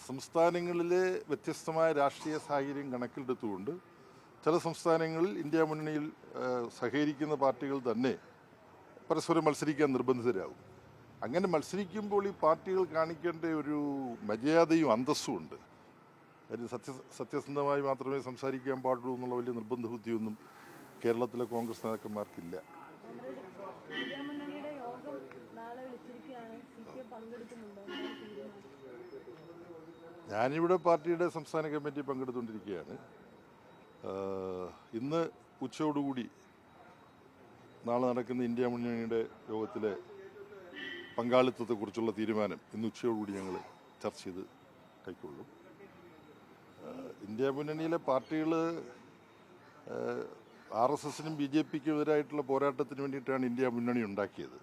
സംസ്ഥാനങ്ങളിലെ വ്യത്യസ്തമായ രാഷ്ട്രീയ സാഹചര്യം കണക്കിലെടുത്തുകൊണ്ട് ചില സംസ്ഥാനങ്ങളിൽ ഇന്ത്യ മുന്നണിയിൽ സഹകരിക്കുന്ന പാർട്ടികൾ തന്നെ പരസ്പരം മത്സരിക്കാൻ നിർബന്ധിതരാകും. അങ്ങനെ മത്സരിക്കുമ്പോൾ ഈ പാർട്ടികൾ കാണിക്കേണ്ട ഒരു മര്യാദയും അന്തസ്സും ഉണ്ട്. കാര്യം സത്യസന്ധമായി മാത്രമേ സംസാരിക്കാൻ പാടുള്ളൂ എന്നുള്ള വലിയ നിർബന്ധ ബുദ്ധിയൊന്നും കേരളത്തിലെ കോൺഗ്രസ് നേതാക്കന്മാർക്കില്ല. ഞാനിവിടെ പാർട്ടിയുടെ സംസ്ഥാന കമ്മിറ്റി പങ്കെടുത്തുകൊണ്ടിരിക്കുകയാണ്. ഇന്ന് ഉച്ചയോടുകൂടി നാളെ നടക്കുന്ന ഇന്ത്യ മുന്നണിയുടെ യോഗത്തിലെ പങ്കാളിത്തത്തെക്കുറിച്ചുള്ള തീരുമാനം ഇന്ന് ഉച്ചയോടുകൂടി ഞങ്ങൾ ചർച്ച ചെയ്ത് കൈക്കൊള്ളും. ഇന്ത്യ മുന്നണിയിലെ പാർട്ടികൾ RSSനും BJPക്കും എതിരായിട്ടുള്ള പോരാട്ടത്തിന് വേണ്ടിയിട്ടാണ് ഇന്ത്യ മുന്നണി ഉണ്ടാക്കിയത്.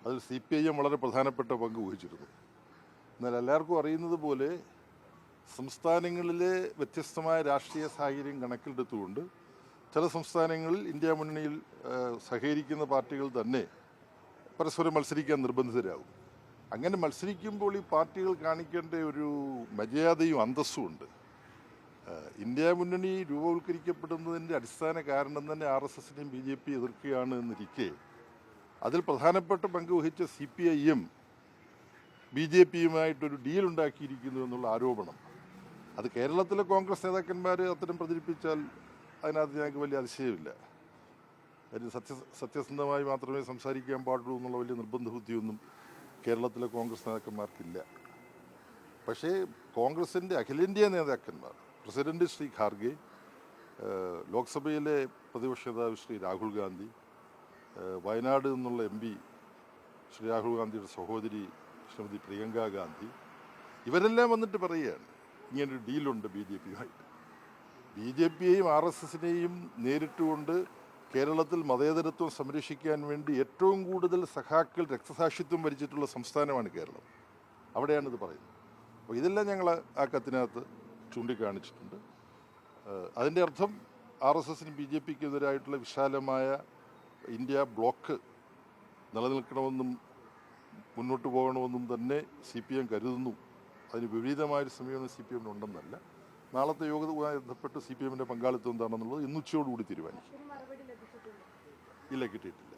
അതിൽ CPIM വളരെ പ്രധാനപ്പെട്ട പങ്ക് വഹിച്ചിരുന്നു. എന്നാൽ എല്ലാവർക്കും അറിയുന്നത് പോലെ സംസ്ഥാനങ്ങളിലെ വ്യത്യസ്തമായ രാഷ്ട്രീയ സാഹചര്യം കണക്കിലെടുത്തുകൊണ്ട് ചില സംസ്ഥാനങ്ങളിൽ ഇന്ത്യ മുന്നണിയിൽ സഹകരിക്കുന്ന പാർട്ടികൾ തന്നെ പരസ്പരം മത്സരിക്കാൻ നിർബന്ധിതരാകും. അങ്ങനെ മത്സരിക്കുമ്പോൾ ഈ പാർട്ടികൾ കാണിക്കേണ്ട ഒരു മര്യാദയും അന്തസ്സും ഉണ്ട്. ഇന്ത്യ മുന്നണി രൂപവൽക്കരിക്കപ്പെടുന്നതിൻ്റെ അടിസ്ഥാന കാരണം തന്നെ RSSനെയും BJP എതിർക്കുകയാണ് എന്നിരിക്കെ അതിൽ പ്രധാനപ്പെട്ട പങ്ക് വഹിച്ച CPIM BJPയുമായിട്ടൊരു ഡീൽ ഉണ്ടാക്കിയിരിക്കുന്നു എന്നുള്ള ആരോപണം, അത് കേരളത്തിലെ കോൺഗ്രസ് നേതാക്കന്മാർ അത്തരം പ്രചരിപ്പിച്ചാൽ അതിനകത്ത് ഞങ്ങൾക്ക് വലിയ അതിശയമില്ല. കാര്യം സത്യസന്ധമായി മാത്രമേ സംസാരിക്കാൻ പാടുള്ളൂ എന്നുള്ള വലിയ നിർബന്ധ ബുദ്ധിയൊന്നും കേരളത്തിലെ കോൺഗ്രസ് നേതാക്കന്മാർക്കില്ല. പക്ഷേ കോൺഗ്രസിൻ്റെ അഖിലേന്ത്യാ നേതാക്കന്മാർ, പ്രസിഡന്റ് ശ്രീ ഖാർഗെ, ലോക്സഭയിലെ പ്രതിപക്ഷ നേതാവ് ശ്രീ രാഹുൽ ഗാന്ധി, വയനാട് നിന്നുള്ള MP ശ്രീ രാഹുൽ ഗാന്ധിയുടെ സഹോദരി ശ്രീമതി പ്രിയങ്ക ഗാന്ധി, ഇവരെല്ലാം വന്നിട്ട് പറയുകയാണ് ഇങ്ങനൊരു ഡീലുണ്ട് BJPയുമായിട്ട്. BJPയെയും RSSനെയും നേരിട്ടുകൊണ്ട് കേരളത്തിൽ മതേതരത്വം സംരക്ഷിക്കാൻ വേണ്ടി ഏറ്റവും കൂടുതൽ സഖാക്കൾ രക്തസാക്ഷിത്വം വരിച്ചിട്ടുള്ള സംസ്ഥാനമാണ് കേരളം. അവിടെയാണിത് പറയുന്നത്. അപ്പോൾ ഇതെല്ലാം ഞങ്ങൾ ആ കത്തിനകത്ത് ചൂണ്ടിക്കാണിച്ചിട്ടുണ്ട്. അതിൻ്റെ അർത്ഥം RSSനും BJPക്കും എതിരായിട്ടുള്ള വിശാലമായ ഇന്ത്യ ബ്ലോക്ക് നിലനിൽക്കണമെന്നും മുന്നോട്ട് പോകണമെന്നും തന്നെ CPM കരുതുന്നു. അതിന് വിപരീതമായൊരു സമീപനം CPM ഉണ്ടെന്നല്ല. നാളത്തെ യോഗവുമായി ബന്ധപ്പെട്ട് CPMൻ്റെ പങ്കാളിത്തം എന്താണെന്നുള്ളത് ഇന്നുച്ചയോടുകൂടി തീരുമാനിക്കും. ഇല്ല, കിട്ടിയിട്ടില്ല.